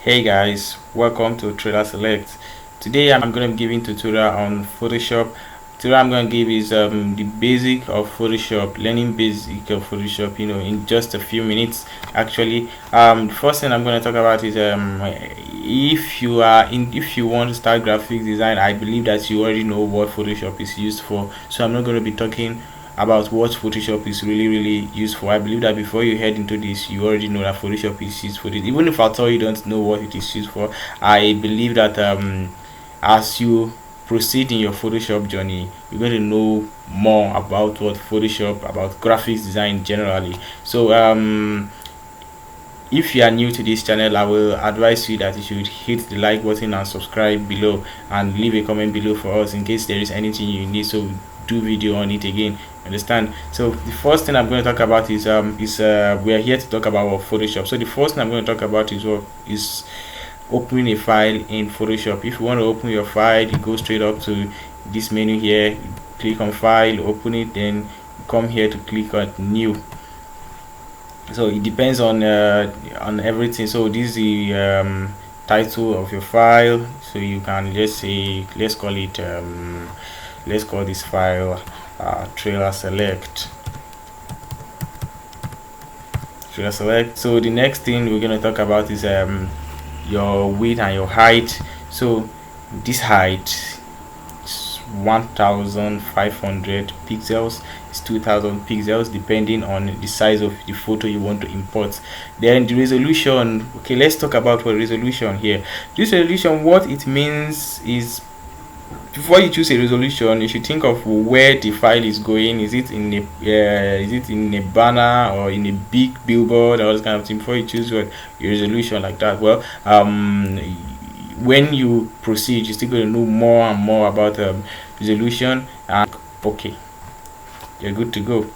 Hey guys, welcome to Trailer Select. Today I'm going to be giving tutorial on Photoshop. Today I'm going to give is the basic of Photoshop, learning basic of Photoshop, in just a few minutes. Actually, the first thing I'm going to talk about is if you want to start graphic design, I believe that you already know what Photoshop is used for. So I'm not going to be talking about what Photoshop is really useful. I believe that before you head into this, you already know that Photoshop is used for this. Even if at all you don't know what it is used for, I believe that as you proceed in your Photoshop journey, you're going to know more about what Photoshop, about graphics design generally. So if you are new to this channel, I will advise you that you should hit the like button and subscribe below, and leave a comment below for us in case there is anything you need, so do video on it again. Understand? So the first thing I'm going to talk about is we are here to talk about Photoshop. So the first thing I'm going to talk about is opening a file in Photoshop. If you want to open your file, you go straight up to this menu here, click on file, open it, then come here to click on new. So it depends on everything. So this is the title of your file, so you can just say, let's call this file trailer select. So the next thing we're going to talk about is your width and your height. So this height is 1500 pixels, is 2000 pixels, depending on the size of the photo you want to import. Then the resolution, okay, let's talk about what resolution here. This resolution, what it means is, before you choose a resolution, you should think of where the file is going. Is it in a banner or in a big billboard, or this kind of thing? Before you choose your resolution like that, well, when you proceed, you're still going to know more and more about resolution, and okay, you're good to go.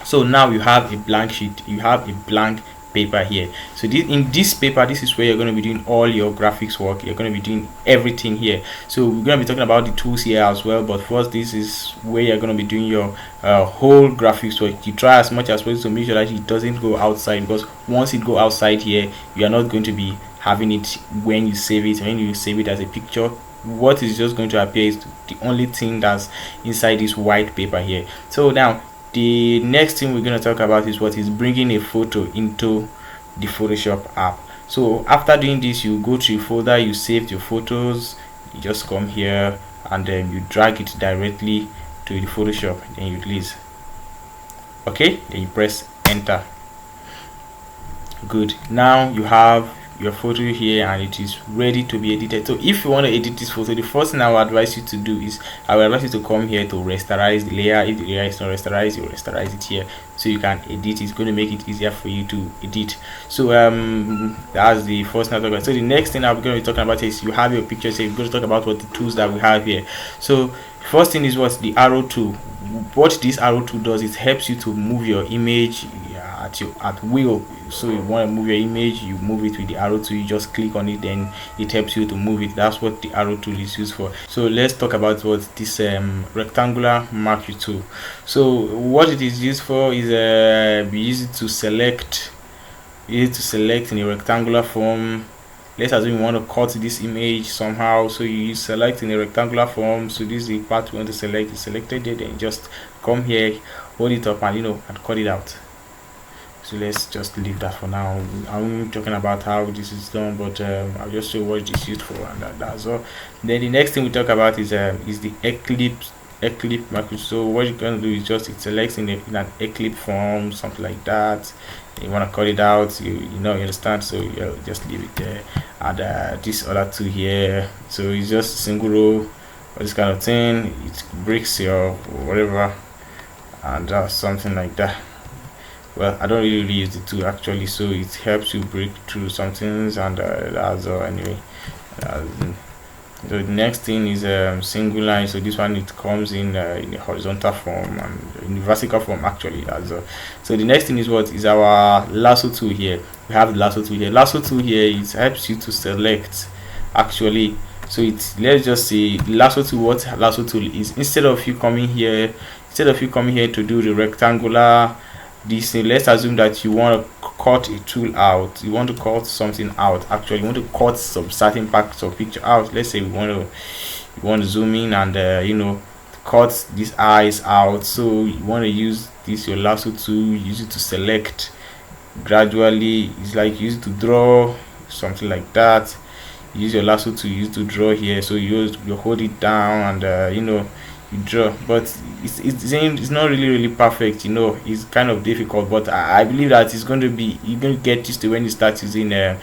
So now you have a blank sheet, you have a blank paper here. So in this paper, this is where you're going to be doing all your graphics work. You're going to be doing everything here. So we're going to be talking about the tools here as well, but first, this is where you're going to be doing your whole graphics work. You try as much as possible to make sure that it doesn't go outside, because once it go outside here, you are not going to be having it when you save it. When you save it as a picture, what is just going to appear is the only thing that's inside this white paper here. So now the next thing we're going to talk about is what is bringing a photo into the Photoshop app. So after doing this, you go to your folder, you saved your photos, you just come here and then you drag it directly to the Photoshop, then you release. Okay, then you press enter. Good. Now you have your photo here and it is ready to be edited. So if you want to edit this photo, the first thing I will advise you to do is I will advise you to come here to rasterize the layer. If the layer is not rasterized, you rasterize it here so you can edit. It's going to make it easier for you to edit. So that's the first thing I'm talking about. So the next thing I'm going to be talking about is you have your picture. So you're going to talk about what the tools that we have here. So first thing is what the arrow tool. What this arrow tool does, it helps you to move your image at will. So you want to move your image, you move it with the arrow tool, you just click on it, then it helps you to move it. That's what the arrow tool is used for. So let's talk about what this rectangular marquee tool. So what it is used for is we use it to select in a rectangular form. Let's assume you want to cut this image somehow, so you select in a rectangular form. So this is the part you want to select. It's selected there, then just come here, hold it up, and and cut it out. So let's just leave that for now. I'm talking about how this is done, but I'll just show what it is used for, and that's all. Then the next thing we talk about is the eclipse macro. So what you're going to do is just it selects in an eclipse form, something like that. You want to cut it out, you understand, so you just leave it there. And this other two here, so it's just a single row or this kind of thing. It breaks your whatever, and something like that. Well, I don't really use the tool actually, so it helps you break through some things, and that's all anyway. So the next thing is single line. So this one, it comes in a horizontal form and in the vertical form actually. That's all. So the next thing is what is our lasso tool here. We have the lasso tool here. Lasso tool here, it helps you to select actually. So let's just say lasso tool. What lasso tool is, instead of you coming here to do the rectangular this thing. Let's assume that you want to cut a tool out, you want to cut something out. Actually, you want to cut some certain parts of picture out. Let's say we want to zoom in and cut these eyes out. So you want to use this your lasso tool, use it to select gradually. It's like use it to draw something like that. Use your lasso to use to draw here. So you hold it down and you draw, but it's not really perfect. It's kind of difficult, but I believe that it's going to be, you're going to get used to when you start using the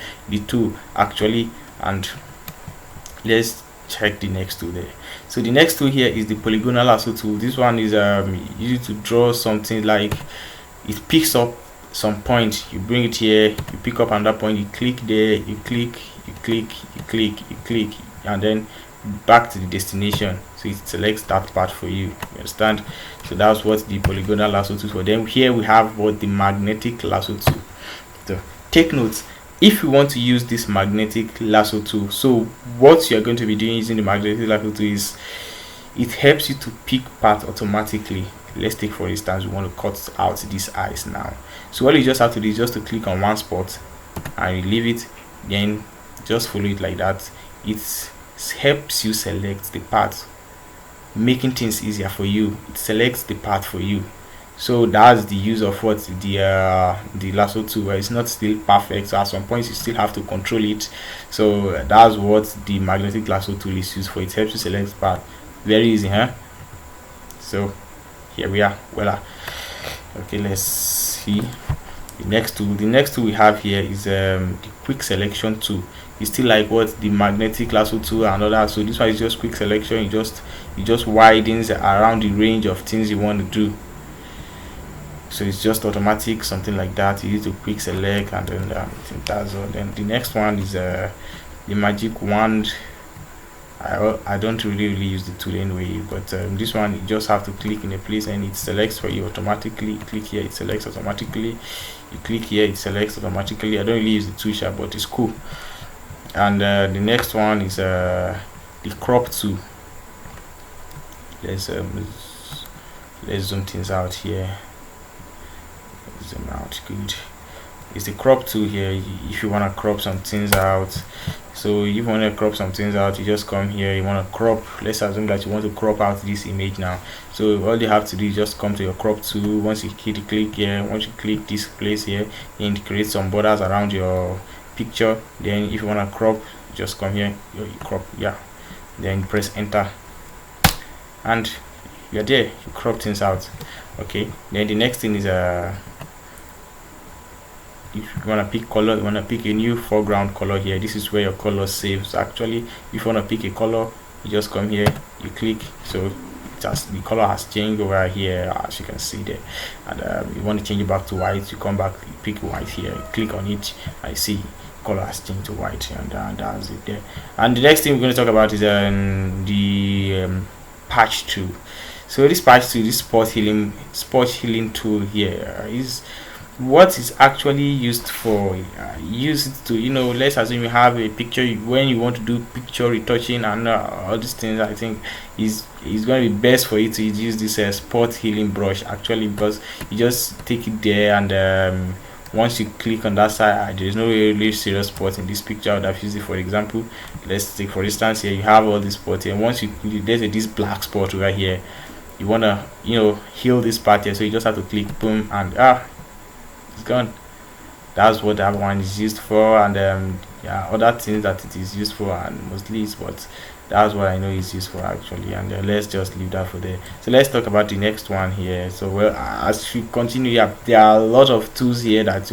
tool actually. And let's check the next tool there. So the next tool here is the polygonal lasso tool. This one is used to draw something like it picks up some point, you bring it here, you pick up another point, you click there, you click, and then back to the destination. So it selects that part for you. You understand? So that's what the polygonal lasso tool for. Then here we have what the magnetic lasso tool. So take notes, if you want to use this magnetic lasso tool, so what you're going to be doing using the magnetic lasso tool is it helps you to pick part automatically. Let's take for instance, we want to cut out these eyes now. So what you just have to do is just to click on one spot and you leave it, then just follow it like that. It helps you select the part, making things easier for you. It selects the part for you. So that's the use of what the lasso tool. It's not still perfect, so at some points you still have to control it. So that's what the magnetic lasso tool is used for. It helps you select the part. Very easy, huh? So here we are. Voila. Okay, let's see the next tool. The next tool we have here is the quick selection tool. It's still like what the magnetic lasso tool and all that. So this one is just quick selection. You just widens around the range of things you want to do. So it's just automatic, something like that. You use to quick select, and then I think that's all. Then the next one is the magic wand. I don't really use the tool anyway, but this one you just have to click in a place and it selects for you automatically. You click here, it selects automatically. You click here, it selects automatically. I don't really use the tool sharp, but it's cool. And the next one is the crop tool. Let's zoom things out here. Zoom out, good. It's the crop tool here. If you want to crop some things out, so if you want to crop some things out, you just come here, you want to crop. Let's assume that you want to crop out this image now. So all you have to do is just come to your crop tool. Once you click here, once you click this place here, and create some borders around your picture. Then if you want to crop, just come here, you crop, yeah, then press enter and you're there. You crop things out. Okay, then the next thing is if you want to pick color, you want to pick a new foreground color here. This is where your color saves. Actually, if you want to pick a color, you just come here, you click, so the color has changed over here, as you can see there. And you want to change it back to white, you come back, you pick white here, you click on it, I see color has changed to white, and that's it there. And the next thing we're going to talk about is the patch tool. So this patch tool, this spot healing tool here is what is actually used for. Use it to, let's assume you have a picture, when you want to do picture retouching and all these things. I think is going to be best for you to use this spot healing brush actually, because you just take it there and once you click on that side, there is no really serious spot in this picture. I would have used it. For example, let's take for instance here, you have all these spots here. Once there's this black spot right here, you want to heal this part here, so you just have to click, boom, and it's gone. That's what that one is used for. And yeah, other things that it is used for, and mostly it's what, that's what I know it's used for actually. And let's just leave that for there. So let's talk about the next one here. So well, as we continue, yeah, there are a lot of tools here that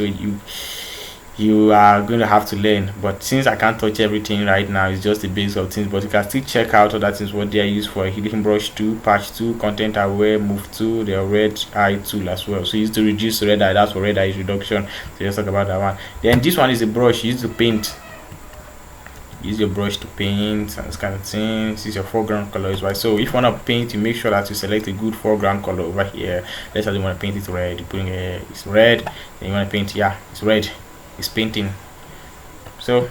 you are going to have to learn, but since I can't touch everything right now, it's just the basics of things. But you can still check out other things, what they are used for: healing brush tool, patch tool, content aware, move tool, the red eye tool as well. So used to reduce red eye, that's for red eye reduction. So let's talk about that one. Then this one is a brush used to paint. Use your brush to paint and this kind of thing. This is your foreground color is white. So if you want to paint, you make sure that you select a good foreground color over here. Let's say you want to paint it red, you put in it's red. Then you want to paint, yeah, it's red, it's painting. So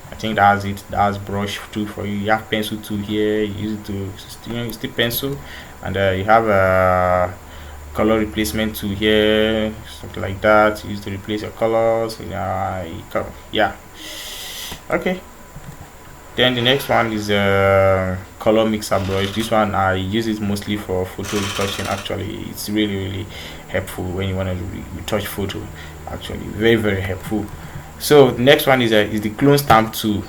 I think that's it. That's brush tool for you. You have pencil tool here, use it to use the pencil. And you have color replacement tool here, something like that. Use to replace your colors. Yeah. Okay. Then the next one is color mixer brush. This one I use it mostly for photo retouching. Actually, it's really helpful when you want to retouch photo. Actually, very helpful. So the next one is the clone stamp tool.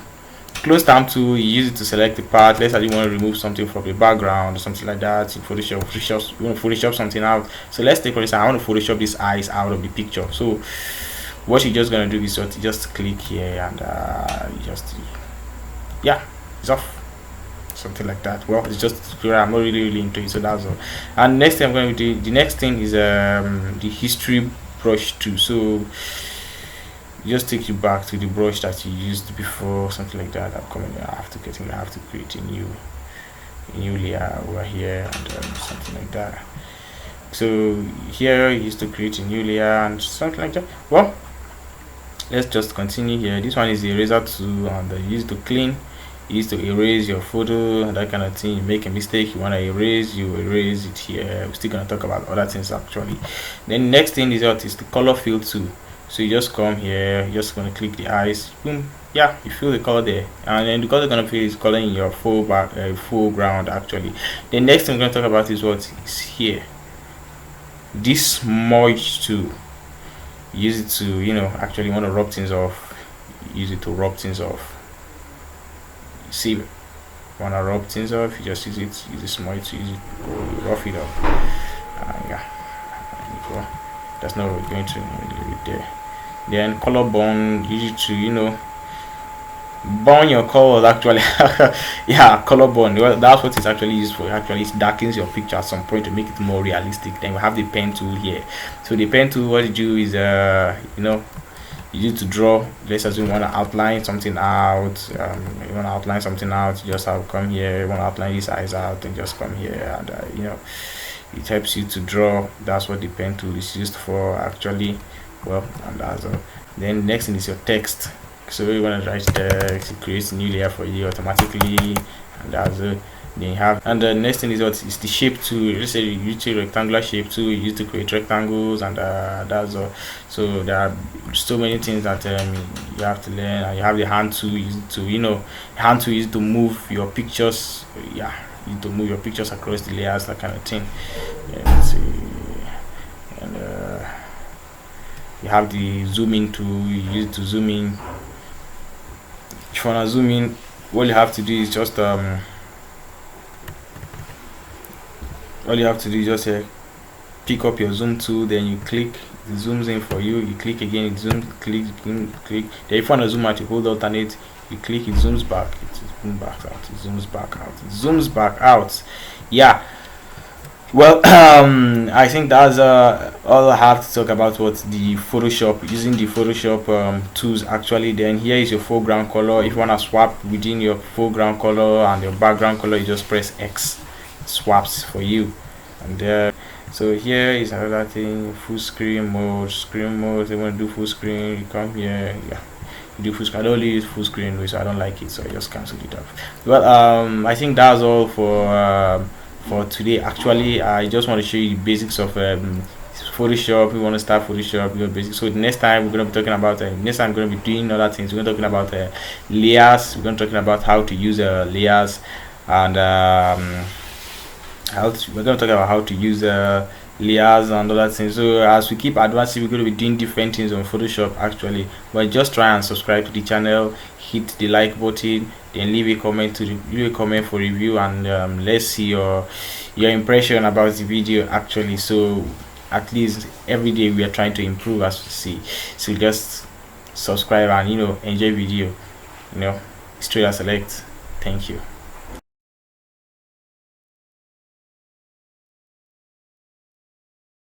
Clone stamp tool, you use it to select the part. Let's say you want to remove something from the background or something like that. In Photoshop, you want to Photoshop something out. So let's take for instance, I want to Photoshop these eyes out of the picture. So what you're just gonna do is just click here and it's off, something like that. Well, it's just I'm not really into it, so that's all. And next thing I'm going to do, the next thing is the history brush tool. So just take you back to the brush that you used before, something like that. I have to create a new layer over here and something like that. So here you used to create a new layer and something like that. Well, let's just continue here. This one is the eraser tool, and you use to clean, you use to erase your photo and that kind of thing. You make a mistake, you want to erase, you erase it here. We're still going to talk about other things actually. Then next thing is the color fill tool. So you just come here, you're just going to click the eyes, boom, yeah, you fill the color there, and then the color going to fill is color in your foreground actually. The next thing we're going to talk about is what is here, this merge tool. Use it to, actually want to rub things off, use it to rub things off. See, want to rub things off, you just use the smudge to use it, rough it up. That's not what we're going to leave it there. Then color burn, use it to burn your colors actually. Yeah, color burn, well, that's what it's actually used for. Actually, it darkens your picture at some point to make it more realistic. Then we have the pen tool here. So the pen tool, what you do is you need to draw. Let's assume you want to outline something out. You want to outline something out, you just have to come here. You want to outline these eyes out, and just come here, and it helps you to draw. That's what the pen tool is used for actually. Well, and that's all. Then next thing is your text. So you want to write text, it creates a new layer for you automatically, and that's it. Then you have, and the next thing is the shape tool. Let's say you use a rectangular shape tool, you use to create rectangles, and that's all. So there are so many things that you have to learn. And you have the hand tool, hand tool is to move your pictures. Yeah, you need to move your pictures across the layers, that kind of thing. Yeah, let's see. And you have the zoom in tool, you use it to zoom in. If you want to zoom in, all you have to do is just pick up your zoom tool, then you click, it zooms in for you. You click again, it zooms, click. Then if you want to zoom out, you hold alternate, you click, it zooms back, it zooms back out, it zooms back out, it zooms back out. Yeah. Well, I think that's all I have to talk about what the Photoshop, using the Photoshop tools actually. Then here is your foreground color. If you want to swap within your foreground color and your background color, you just press X, it swaps for you. And so here is another thing, full screen mode. If you want to do full screen, you come here, yeah, you do full screen. I don't use full screen, so I don't like it, so I just cancel it off. Well, I think that's all for today. Actually, I just want to show you the basics of Photoshop. We want to start Photoshop, basics. So next time we're going to be talking about next time I'm going to be doing other things. We're going to be talking about layers. We're going to be talking about how to use layers, and we're going to talk about how to use layers and other things. So as we keep advancing, we're going to be doing different things on Photoshop actually. But just try and subscribe to the channel, hit the like button, then leave a comment for review, and let's see your impression about the video actually. So at least every day we are trying to improve, as we see. So just subscribe and enjoy video, straight and select. Thank you.